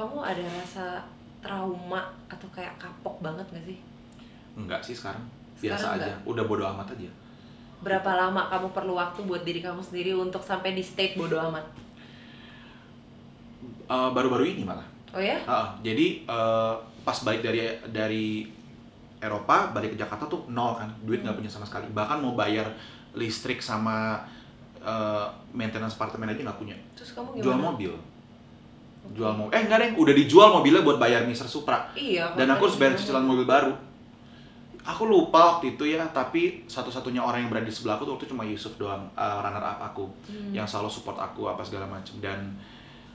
kamu ada rasa trauma atau kayak kapok banget gak sih? Enggak sih sekarang Sekarang biasa enggak? aja, udah bodo amat aja. Berapa lama kamu perlu waktu buat diri kamu sendiri untuk sampai di state bodo amat? Baru-baru ini malah. Oh ya? Jadi pas balik dari Eropa, balik ke Jakarta tuh nol kan, duit nggak punya sama sekali. Bahkan mau bayar listrik sama maintenance apartemen aja nggak punya. Terus kamu gimana? Jual mobil. Enggak deh, udah dijual mobilnya buat bayar Mr. Supra. Iya. Dan aku harus bayar cicilan mobil baru. Aku lupa waktu itu ya, tapi satu-satunya orang yang berada di sebelah aku tuh waktu itu cuma Yusuf doang, runner up aku, yang selalu support aku apa segala macem. Dan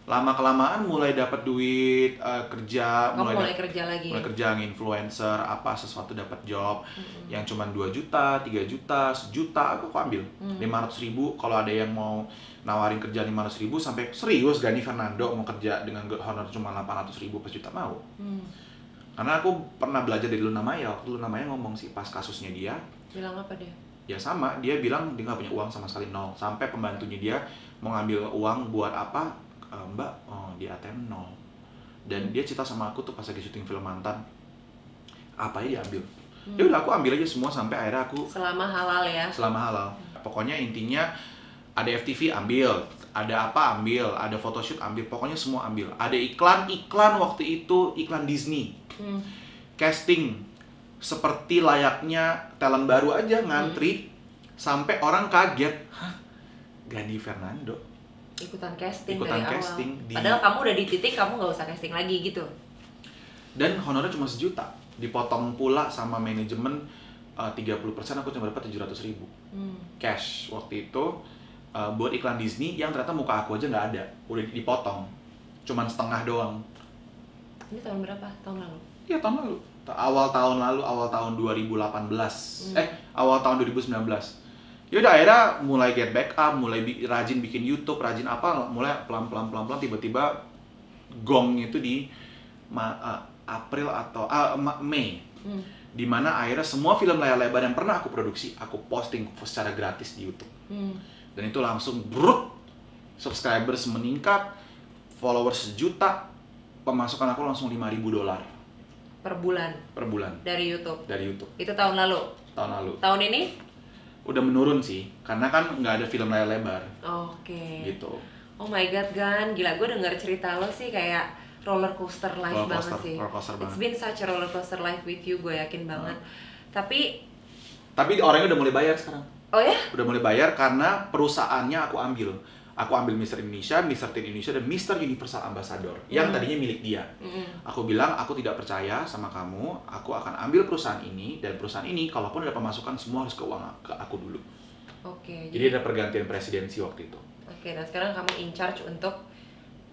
lama-kelamaan mulai dapat duit, kerja, Kamu mulai kerja lagi? mulai kerja nge-influencer, apa sesuatu dapat job yang cuma 2 juta, 3 juta, 1 juta, aku ambil 500.000. Kalau ada yang mau nawarin kerja 500.000 sampai serius Gani Fernando mau kerja dengan honor cuma 800.000 per juta mau. Karena aku pernah belajar dari Luna Maya. Waktu Luna Maya ngomong sih pas kasusnya dia, Bilang apa dia? ya sama, dia bilang dia nggak punya uang sama sekali, nol. Sampai pembantunya dia mau ngambil uang buat apa, Mbak, di ATM nol. Dan dia cerita sama aku tuh pas lagi syuting film Mantan, apa aja diambil. Ya udah aku ambil aja semua sampai akhirnya aku Selama halal ya? selama halal. Pokoknya intinya ada FTV ambil, ada apa ambil, ada photoshoot ambil, pokoknya semua ambil. Ada iklan waktu itu, iklan Disney. Casting seperti layaknya talent baru aja ngantri sampai orang kaget. Hah? Gani Fernando Ikutan casting ikutan dari casting awal. Padahal kamu udah di titik kamu nggak usah casting lagi gitu. Dan honornya cuma 1 juta. Dipotong pula sama manajemen 30%, aku cuma dapat 700.000 cash waktu itu. Buat iklan Disney yang ternyata muka aku aja nggak ada, udah dipotong, cuman setengah doang. Ini tahun berapa? Tahun lalu? Iya tahun lalu, awal tahun 2018, awal tahun 2019. Yaudah akhirnya mulai get back up, mulai rajin bikin YouTube, rajin apa, mulai pelan-pelan tiba-tiba gong itu di April atau Mei. Dimana akhirnya semua film layar lebar yang pernah aku produksi, aku posting secara gratis di YouTube. Dan itu langsung brut, subscribers meningkat, followers 1 juta, pemasukan aku langsung $5.000 Per bulan? per bulan Dari YouTube? dari YouTube. Itu tahun lalu? Tahun lalu. Tahun ini? Udah menurun sih, karena kan nggak ada film layar lebar. Oke. Gitu. Oh my god, Gan, gila gue denger cerita lo sih kayak roller coaster life banget sih. Roller coaster It's banget. been such a roller coaster life with you, gue yakin banget. Tapi Tapi orangnya udah mulai bayar sekarang. oh ya? Udah mulai bayar karena perusahaannya aku ambil. Aku ambil Mr. Indonesia, Mr. Teen Indonesia, dan Mr. Universal Ambassador yang tadinya milik dia. Aku bilang, aku tidak percaya sama kamu, aku akan ambil perusahaan ini, dan perusahaan ini kalaupun ada pemasukan semua harus ke aku dulu. Oke. Jadi ada pergantian presidensi waktu itu. Oke, dan sekarang kamu in charge untuk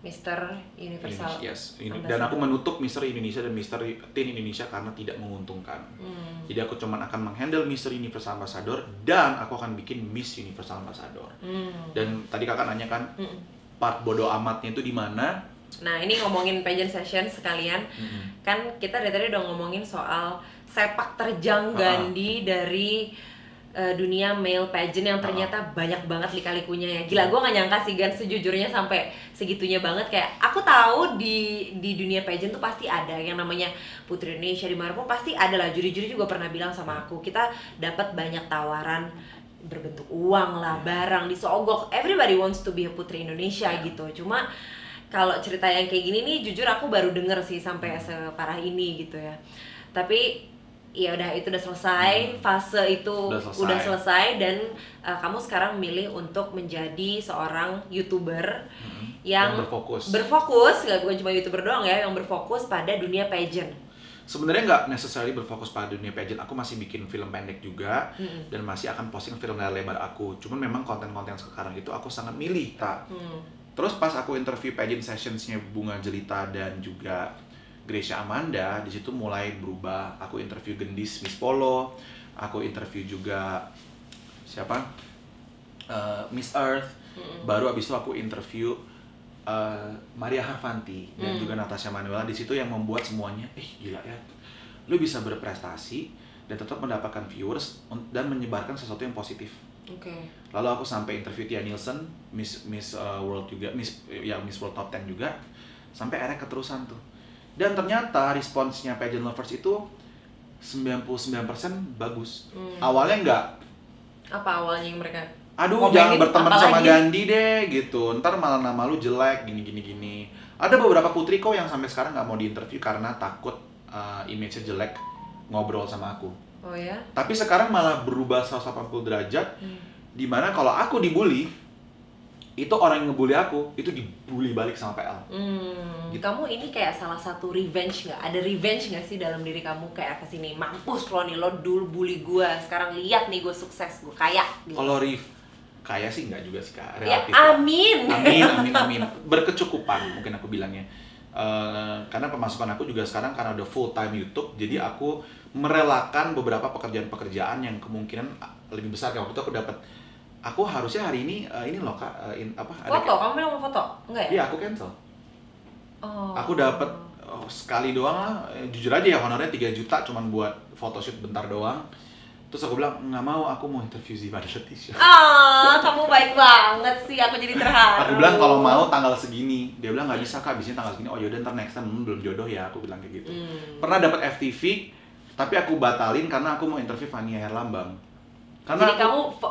Mr. Universal. Yes. Dan Ambassador. aku menutup Mr. Indonesia dan Mr. Teen Indonesia karena tidak menguntungkan. Jadi aku cuman akan menghandle Mr. Universal Ambassador dan aku akan bikin Miss Universal Ambassador. Dan tadi kakak nanya kan, part bodo amatnya itu di mana? Nah, ini ngomongin pageant session sekalian. Kan kita dari tadi udah ngomongin soal sepak terjang Gandhi dari dunia male pageant yang ternyata banyak banget lika-likunya ya. Gila, gue gak nyangka sih Gan sejujurnya sampai segitunya banget. Kayak aku tahu di dunia pageant tuh pasti ada yang namanya Putri Indonesia, dimanapun pasti ada lah. Juri-juri juga pernah bilang sama aku, kita dapat banyak tawaran berbentuk uang lah, barang disogok. Everybody wants to be a Putri Indonesia gitu. Cuma kalau cerita yang kayak gini nih jujur aku baru denger sih sampai separah ini gitu ya. Tapi ya udah, itu udah selesai, fase itu udah selesai dan kamu sekarang memilih untuk menjadi seorang YouTuber yang berfokus, bukan cuma YouTuber doang ya, yang berfokus pada dunia pageant. Sebenarnya nggak necessarily berfokus pada dunia pageant, aku masih bikin film pendek juga dan masih akan posting film layar lebar aku. Cuman memang konten-konten sekarang itu aku sangat milih, tak. Terus pas aku interview pageant sessionsnya Bunga Jelita dan juga Gracia Amanda, di situ mulai berubah. Aku interview Gendis Miss Polo, aku interview juga siapa, Miss Earth. Baru abis itu aku interview Maria Harvanti dan juga Natasha Manuela. Di situ yang membuat semuanya, gila ya, lu bisa berprestasi dan tetap mendapatkan viewers dan menyebarkan sesuatu yang positif. Lalu aku sampai interview Tia Nielsen, Miss World juga, Miss World Top 10 juga. sampai akhirnya keterusan tuh. Dan ternyata responsnya pageant lovers itu 99% bagus. Awalnya enggak. Apa awalnya yang mereka Aduh, komenin, jangan berteman sama apalagi? Gandhi deh gitu. Ntar malah nama lu jelek gini. Ada beberapa putri kok yang sampai sekarang nggak mau diinterview karena takut image-nya jelek ngobrol sama aku. Oh ya? Tapi sekarang malah berubah 180 derajat. Dimana kalau aku dibully, itu orang yang ngebully aku itu dibully balik sama PL. Gitu. Kamu ini kayak salah satu revenge nggak? Ada revenge nggak sih dalam diri kamu kayak apa sih nih? Mampus lo nih, lo dulu bully gue, sekarang lihat nih gue sukses, gue kaya. Gitu. Kalau kaya sih nggak juga sih Kak, Ya, relatif. Amin. Berkecukupan mungkin aku bilangnya. Karena pemasukan aku juga sekarang karena udah full time YouTube, jadi aku merelakan beberapa pekerjaan-pekerjaan yang kemungkinan lebih besar. Kayak waktu itu aku harusnya hari ini loh Kak, Foto, kamu bilang mau foto? Enggak ya? Iya, aku cancel. Oh. Aku dapat sekali doang lah, jujur aja ya, honornya 3 juta cuman buat photoshoot bentar doang. Terus aku bilang, nggak mau, aku mau interview Ziva Leticia. Kamu baik banget sih, aku jadi terharu. Aku bilang kalau mau tanggal segini. Dia bilang nggak bisa Kak, biasanya tanggal segini. Oh yaudah ntar next time, belum jodoh ya, aku bilang kayak gitu. Pernah dapat FTV, tapi aku batalin karena aku mau interview Fania Herlambang. Jadi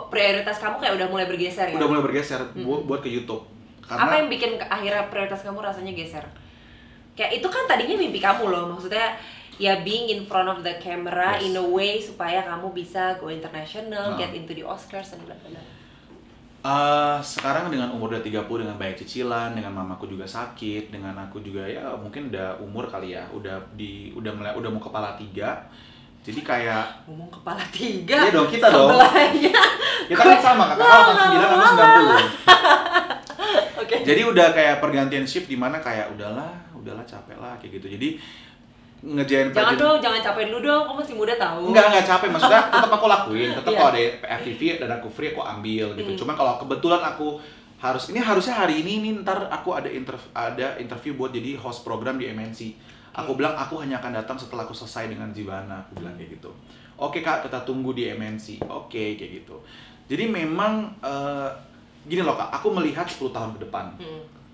prioritas kamu kayak udah mulai bergeser ya? Udah mulai bergeser buat ke YouTube. Karena apa yang bikin akhirnya prioritas kamu rasanya geser? Kayak itu kan tadinya mimpi kamu loh, maksudnya ya being in front of the camera in a way supaya kamu bisa go international, get into the Oscars dan bla-bla. Sekarang dengan umur udah 30, dengan banyak cicilan, dengan mamaku juga sakit, dengan aku juga ya mungkin udah umur kali ya, udah mau kepala 3. Jadi kayak ngomong kepala 3. Iya dong, kita dong. Kita kan sama, kakak tahun 9, aku 90. Okay. Jadi udah kayak pergantian shift di mana kayak udahlah capek lah kayak gitu. Jadi ngejain jangan capek dulu dong, kamu masih muda tahu. Enggak capek, maksudnya tetap aku lakuin, tetap kalau ada FTV dan aku free aku ambil gitu. Cuman kalau kebetulan aku harusnya hari ini ntar aku ada interview buat jadi host program di MNC. Aku bilang aku hanya akan datang setelah aku selesai dengan Zivana, aku bilang kayak gitu. Oke Kak, kita tunggu di MNC. Oke, kayak gitu. Jadi memang gini loh Kak, aku melihat 10 tahun ke depan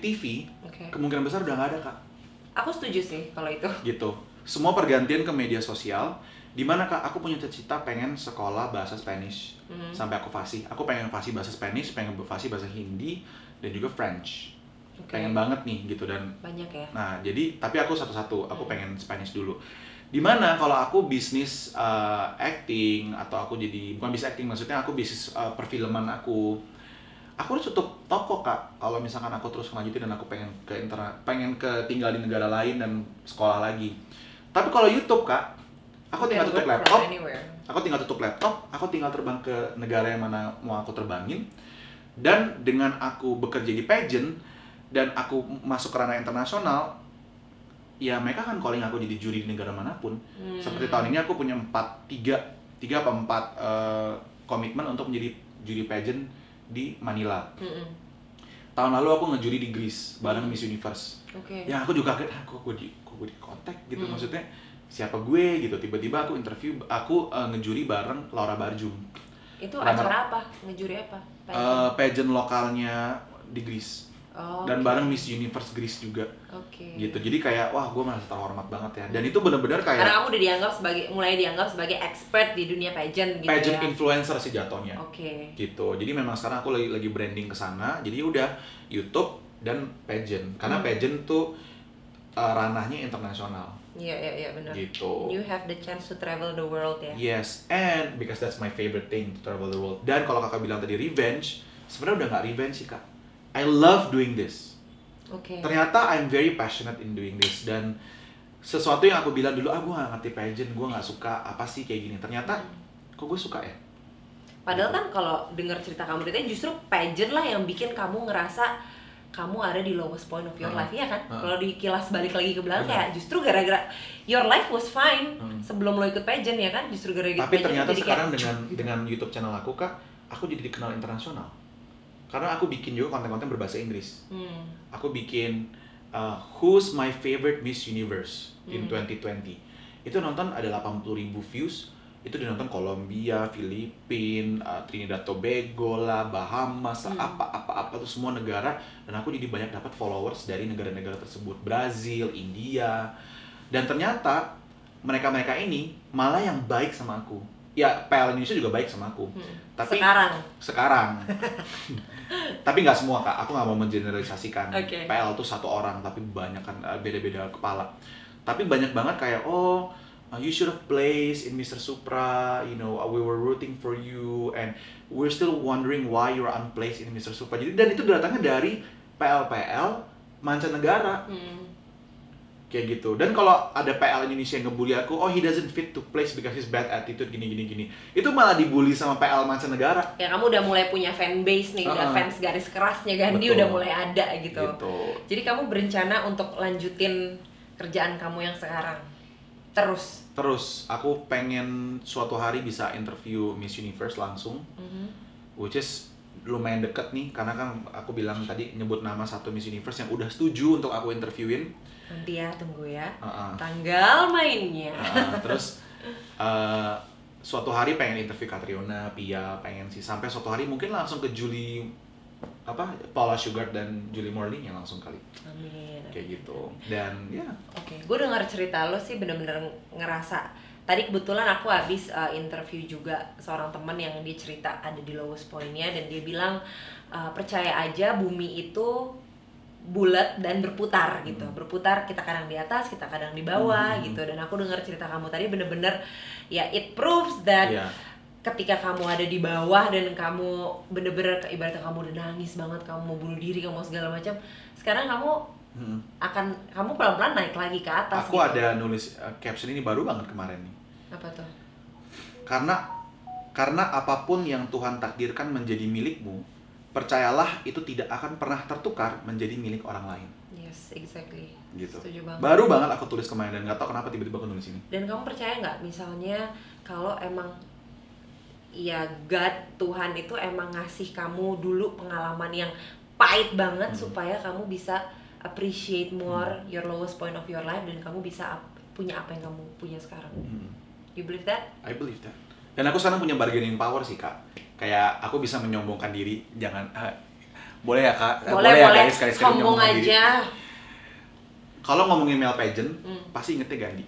TV kemungkinan besar udah nggak ada Kak. Aku setuju sih kalau itu. Gitu. Semua pergantian ke media sosial. Dimana Kak, aku punya cita-cita pengen sekolah bahasa Spanish sampai aku fasih. Aku pengen fasih bahasa Spanish, pengen fasih bahasa Hindi dan juga French. Pengen banget nih gitu dan banyak ya. Nah jadi tapi aku satu-satu, aku pengen Spanish dulu. Dimana kalau aku bisnis acting atau aku jadi bukan bisnis acting, maksudnya aku bisnis perfilman aku harus tutup toko Kak. Kalau misalkan aku terus lanjutin dan aku pengen tinggal di negara lain dan sekolah lagi. Tapi kalau YouTube Kak, aku tinggal tutup laptop, aku tinggal terbang ke negara yang mana mau aku terbangin. Dan dengan aku bekerja di pageant dan aku masuk ke ranah internasional, ya mereka kan calling aku jadi juri di negara manapun. Seperti tahun ini aku punya 3 apa 4 komitmen untuk menjadi juri pageant di Manila. Tahun lalu aku ngejuri di Greece bareng Miss Universe. Ya aku juga kaget, kok gue di kontak gitu, maksudnya siapa gue gitu. Tiba-tiba aku interview, aku ngejuri bareng Laura Barjum. Itu acara apa? Ngejuri apa? Pageant lokalnya di Greece. Dan bareng Miss Universe Greece juga. Gitu. Jadi kayak wah, gue merasa terhormat banget ya. Dan itu benar-benar kayak karena kamu udah mulai dianggap sebagai expert di dunia pageant gitu. Pageant influencer sih jatuhnya. Gitu. Jadi memang sekarang aku lagi branding ke sana. Jadi udah YouTube dan pageant. Karena pageant tuh ranahnya internasional. Iya benar. Gitu. You have the chance to travel the world ya. Yes, and because that's my favorite thing, to travel the world. Dan kalau kakak bilang tadi revenge, sebenarnya udah nggak revenge sih Kak. I love doing this. Ternyata I'm very passionate in doing this, dan sesuatu yang aku bilang dulu, gue nggak ngerti pageant, gue nggak suka apa sih kayak gini. Ternyata kok gue suka ya. Padahal kan kalau dengar cerita kamu ceritanya justru pageant lah yang bikin kamu ngerasa kamu ada di lowest point of your life, ya kan? Kalau dikilas balik lagi ke belakang kayak justru gara-gara your life was fine sebelum lo ikut pageant ya kan? Justru gara-gara tapi pageant ternyata sekarang kayak, dengan YouTube channel aku Kak, aku jadi dikenal internasional. Karena aku bikin juga konten-konten berbahasa Inggris. Aku bikin Who's My Favorite Miss Universe in 2020. Itu nonton ada 80.000 views. itu dinonton Kolombia, Filipina, Trinidad Tobago lah, Bahamas, apa tuh semua negara, dan aku jadi banyak dapat followers dari negara-negara tersebut, Brazil, India, dan ternyata mereka ini malah yang baik sama aku. Ya, PL Indonesia juga baik sama aku. Tapi sekarang. Tapi nggak semua, Kak. Aku nggak mau mengeneralisasikan. PL tuh satu orang, tapi banyak kan, beda-beda kepala. Tapi banyak banget kayak, you should have placed in Mr. Supra, you know, we were rooting for you, and we're still wondering why you're unplaced in Mr. Supra. Jadi, dan itu datangnya dari PL mancanegara. Kayak gitu. Dan kalau ada PL Indonesia yang ngebully aku, he doesn't fit to place because his bad attitude, gini. Itu malah dibully sama PL mancanegara. Ya, kamu udah mulai punya fan base nih, udah fans garis kerasnya Gandhi udah mulai ada gitu. Jadi kamu berencana untuk lanjutin kerjaan kamu yang sekarang? Terus, aku pengen suatu hari bisa interview Miss Universe langsung, which is lumayan deket nih, karena kan aku bilang tadi nyebut nama satu Miss Universe yang udah setuju untuk aku interviewin. Nanti ya, tunggu ya, tanggal mainnya. Terus suatu hari pengen interview Catriona, Pia, pengen sih sampai suatu hari mungkin langsung ke Paula Sugar dan Julie Morley yang langsung kali. Amin. Kayak gitu. Dan ya. Gue dengar cerita lo sih bener-bener ngerasa. Tadi kebetulan aku habis interview juga seorang teman yang dia cerita ada di lowest point-nya, dan dia bilang percaya aja bumi itu bulat dan berputar gitu. Berputar, kita kadang di atas, kita kadang di bawah gitu. Dan aku dengar cerita kamu tadi bener-bener ya, it proves that ketika kamu ada di bawah dan kamu bener-bener ibaratnya kamu udah nangis banget, kamu mau bunuh diri, kamu mau segala macam, sekarang kamu kamu pelan-pelan naik lagi ke atas. Aku gitu. Ada nulis caption ini baru banget kemarin nih. Apa tuh? Karena apapun yang Tuhan takdirkan menjadi milikmu, percayalah itu tidak akan pernah tertukar menjadi milik orang lain. Yes, exactly. Gitu. Setuju banget. Baru banget aku tulis kemarin dan nggak tahu kenapa tiba-tiba aku nulis ini. Dan kamu percaya nggak misalnya kalau emang ya God, Tuhan itu emang ngasih kamu dulu pengalaman yang pahit banget supaya kamu bisa appreciate more your lowest point of your life, dan kamu bisa punya apa yang kamu punya sekarang. You believe that? I believe that. Dan aku sekarang punya bargaining power sih, Kak. Kayak aku bisa menyombongkan diri, boleh ya, Kak? Boleh ya guys, sekali-sekali sombong aja. Kalau ngomongin male pageant, pasti ingetnya Gandhi.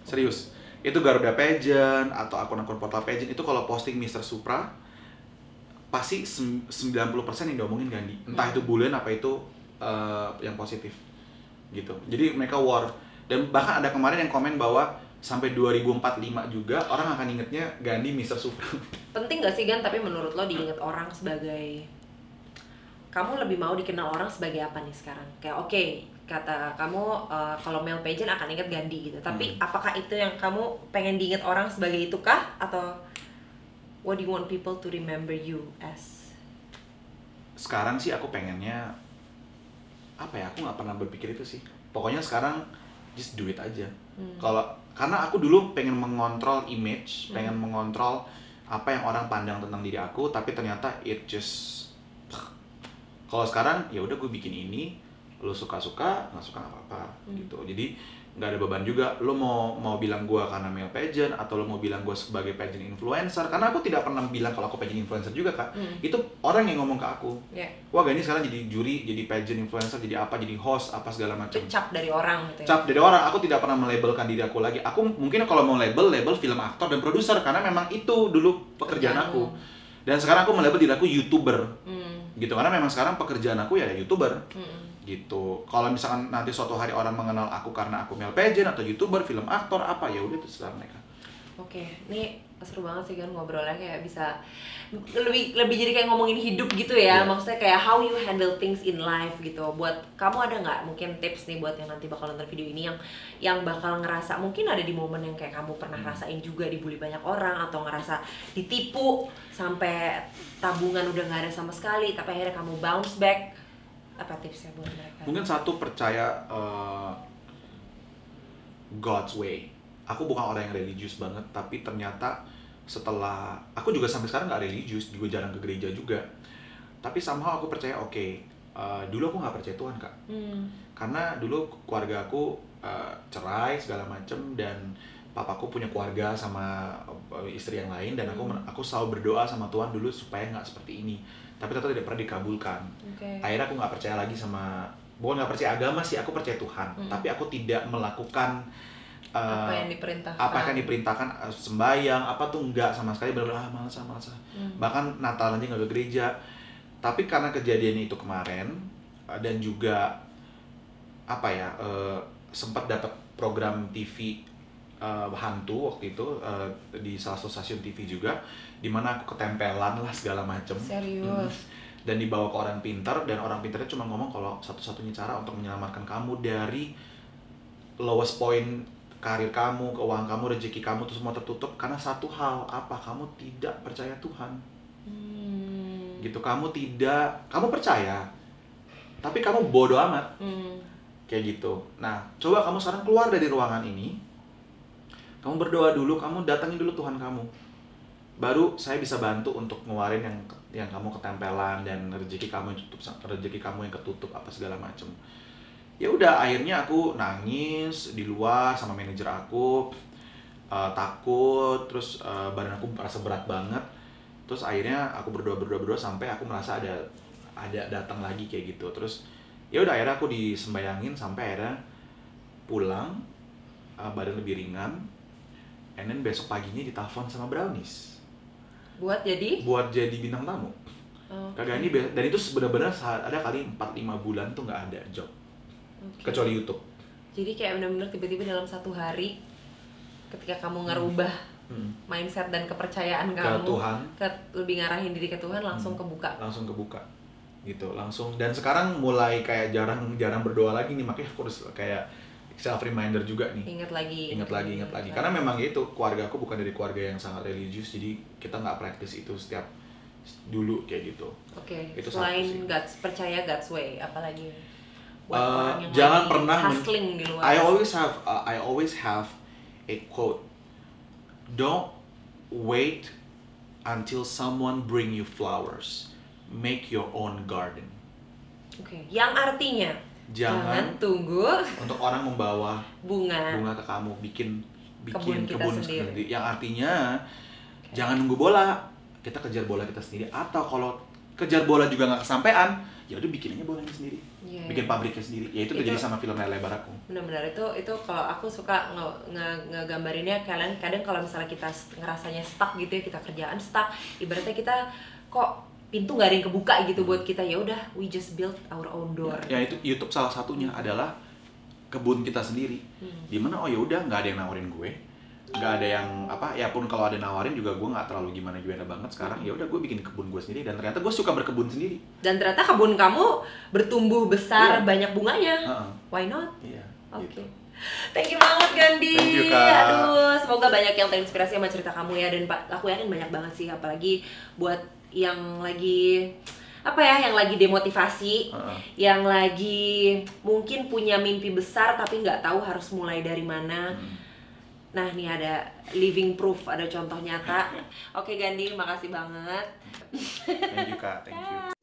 Serius. Itu Garuda Pageant atau akun-akun portal pageant itu kalau posting Mr. Supra pasti 90% yang diomongin Gandhi. Entah itu bulan apa itu yang positif gitu. Jadi mereka war, dan bahkan ada kemarin yang komen bahwa sampai 2045 juga orang akan ingetnya Gandhi Mr. Supra. Penting gak sih Gan, tapi menurut lo diinget orang sebagai, kamu lebih mau dikenal orang sebagai apa nih sekarang? Kayak oke, kata kamu kalau male pageant akan inget Gandhi gitu, tapi apakah itu yang kamu pengen diinget orang sebagai itu kah? Atau what do you want people to remember you as? Sekarang sih aku pengennya aku nggak pernah berpikir itu sih. Pokoknya sekarang just do it aja. Karena aku dulu pengen mengontrol image, pengen mengontrol apa yang orang pandang tentang diri aku, tapi ternyata it just, kalau sekarang ya udah gue bikin ini, lo suka-suka, nggak suka nggak apa-apa gitu. Jadi nggak ada beban juga. Lo mau bilang gue karena male pageant, atau lo mau bilang gue sebagai pageant influencer, karena aku tidak pernah bilang kalau aku pageant influencer juga, Kak. Itu orang yang ngomong ke aku. Wah, Gani sekarang jadi juri, jadi pageant influencer, jadi apa, jadi host, apa segala macam. Cap dari orang gitu ya? Cap dari orang. Aku tidak pernah melabelkan diri aku lagi. Aku mungkin kalau mau label film aktor dan produser, karena memang itu dulu pekerjaan aku. Dan sekarang aku melabel diri aku YouTuber. Gitu, karena memang sekarang pekerjaan aku ya YouTuber. Gitu. Kalau misalkan nanti suatu hari orang mengenal aku karena aku male pageant atau YouTuber, film aktor, apa, ya udah itu terserah mereka. Oke, ini seru banget sih kan ngobrolnya, kayak bisa lebih jadi kayak ngomongin hidup gitu ya. Maksudnya kayak how you handle things in life gitu. Buat kamu ada nggak mungkin tips nih buat yang nanti bakal nonton video ini yang bakal ngerasa mungkin ada di momen yang kayak kamu pernah rasain juga, dibully banyak orang atau ngerasa ditipu sampai tabungan udah nggak ada sama sekali, tapi akhirnya kamu bounce back. Apa tipsnya buat mereka? Mungkin satu, percaya God's way. Aku bukan orang yang religius banget, tapi ternyata setelah aku juga sampai sekarang nggak religius, juga jarang ke gereja juga. Tapi somehow aku percaya dulu aku nggak percaya Tuhan, Kak. Karena dulu keluarga aku cerai segala macem, dan papaku punya keluarga sama istri yang lain, dan aku selalu berdoa sama Tuhan dulu supaya nggak seperti ini, tapi ternyata tidak pernah dikabulkan. Akhirnya aku nggak percaya lagi sama, bukan nggak percaya agama sih, aku percaya Tuhan, tapi aku tidak melakukan apa yang diperintahkan, sembahyang apa tuh enggak sama sekali, benar-benar malas. Bahkan Natal aja nggak ke gereja. Tapi karena kejadian itu kemarin, dan juga sempat dapat program TV hantu waktu itu di salah satu stasiun TV juga, dimana aku ketempelan lah segala macem. Serius? Dan dibawa ke orang pintar, dan orang pintarnya cuma ngomong kalau satu-satunya cara untuk menyelamatkan kamu dari lowest point karir kamu, keuangan kamu, rezeki kamu itu semua tertutup karena satu hal, kamu tidak percaya Tuhan. Gitu, kamu percaya tapi kamu bodoh amat. Kayak gitu. Nah, coba kamu sekarang keluar dari ruangan ini, kamu berdoa dulu, kamu datangi dulu Tuhan kamu, baru saya bisa bantu untuk ngeluarin yang kamu ketempelan dan rezeki kamu yang ketutup apa segala macem. Ya udah, akhirnya aku nangis di luar sama manajer aku, takut, terus badan aku merasa berat banget. Terus akhirnya aku berdoa sampai aku merasa ada datang lagi kayak gitu. Terus ya udah, akhirnya aku disembayangin sampai akhirnya pulang, badan lebih ringan. And then besok paginya ditelepon sama Brownies buat jadi bintang tamu. Kagak ini, dan itu benar-benar ada kali 4-5 bulan tuh nggak ada job. Kecuali YouTube. Jadi kayak benar-benar tiba-tiba dalam satu hari, ketika kamu ngerubah mindset dan kepercayaan kamu ke Tuhan, lebih ngarahin diri ke Tuhan, langsung kebuka gitu, langsung. Dan sekarang mulai kayak jarang berdoa lagi nih, makanya aku harus kayak self reminder juga nih, ingat lagi. Karena memang itu, keluarga aku bukan dari keluarga yang sangat religius, jadi kita nggak praktis itu setiap dulu kayak gitu. Itu selain percaya God's way, apalagi jangan pernah hustling di luar. I always have a quote. Don't wait until someone bring you flowers. Make your own garden. Yang artinya jangan tunggu untuk orang membawa bunga ke kamu, bikin kebun sendiri. Yang artinya jangan nunggu bola, kita kejar bola kita sendiri. Atau kalau kejar bola juga nggak kesampean, ya udah bikin aja bolanya sendiri, bikin pabriknya sendiri. Ya itu terjadi sama film layar lebar aku. Benar-benar itu kalau aku suka ngegambarinnya, kadang kalau misalnya kita ngerasanya stuck gitu ya, kita kerjaan stuck, ibaratnya kita kok pintu nggak ada yang kebuka gitu buat kita, ya udah, we just build our own door. Ya itu YouTube salah satunya adalah kebun kita sendiri. Dimana ya udah, nggak ada yang nawarin gue, nggak ada yang ya pun kalau ada nawarin juga gue nggak terlalu gimana banget sekarang. Ya udah, gue bikin kebun gue sendiri, dan ternyata gue suka berkebun sendiri, dan ternyata kebun kamu bertumbuh besar, banyak bunganya. Why not? Gitu. Thank you banget, Gandhi. Thank you, Kak. Aduh, semoga banyak yang terinspirasi sama cerita kamu ya, dan aku yakin banyak banget sih, apalagi buat yang lagi yang lagi demotivasi, yang lagi mungkin punya mimpi besar tapi nggak tahu harus mulai dari mana. Nah, nih ada living proof, ada contoh nyata. Oke, Gandhi, makasih banget. Thank you, Kak. Thank you.